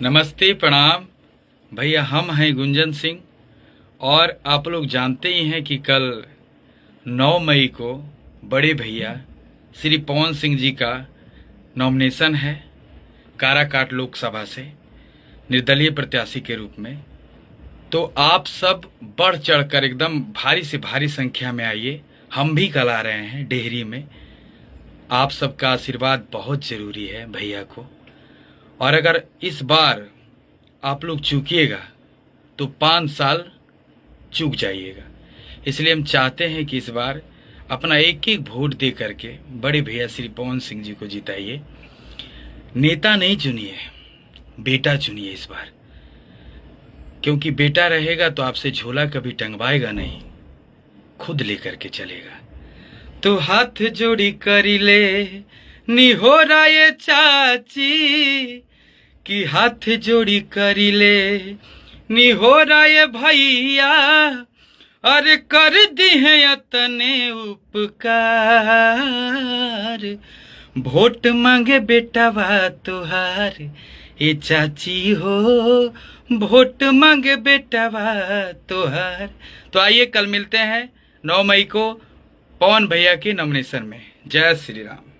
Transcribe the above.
नमस्ते, प्रणाम भैया। हम हैं गुंजन सिंह और आप लोग जानते ही हैं कि कल 9 मई को बड़े भैया श्री पवन सिंह जी का नॉमिनेशन है काराकाट लोकसभा से निर्दलीय प्रत्याशी के रूप में। तो आप सब बढ़ चढ़कर एकदम भारी से भारी संख्या में आइए। हम भी कल आ रहे हैं डेहरी में। आप सबका आशीर्वाद बहुत ज़रूरी है भैया को। और अगर इस बार आप लोग चूकिएगा तो 5 साल चूक जाइएगा। इसलिए हम चाहते हैं कि इस बार अपना एक एक वोट दे करके बड़े भैया श्री पवन सिंह जी को जिताइए। नेता नहीं चुनिए, बेटा चुनिए इस बार, क्योंकि बेटा रहेगा तो आपसे झोला कभी टंगवाएगा नहीं, खुद लेकर के चलेगा। तो हाथ जोड़ी करी ले निहोरा ये चाची कि हाथ जोड़ी करी ले निहोरा ये भैया, अरे कर दी है यतने उपकार। वोट मांगे बेटावा तुहार ये चाची हो, वोट मांगे बेटावा तुहार। तो आइए कल मिलते हैं 9 मई को पवन भैया के नॉमिनेशन में। जय श्री राम।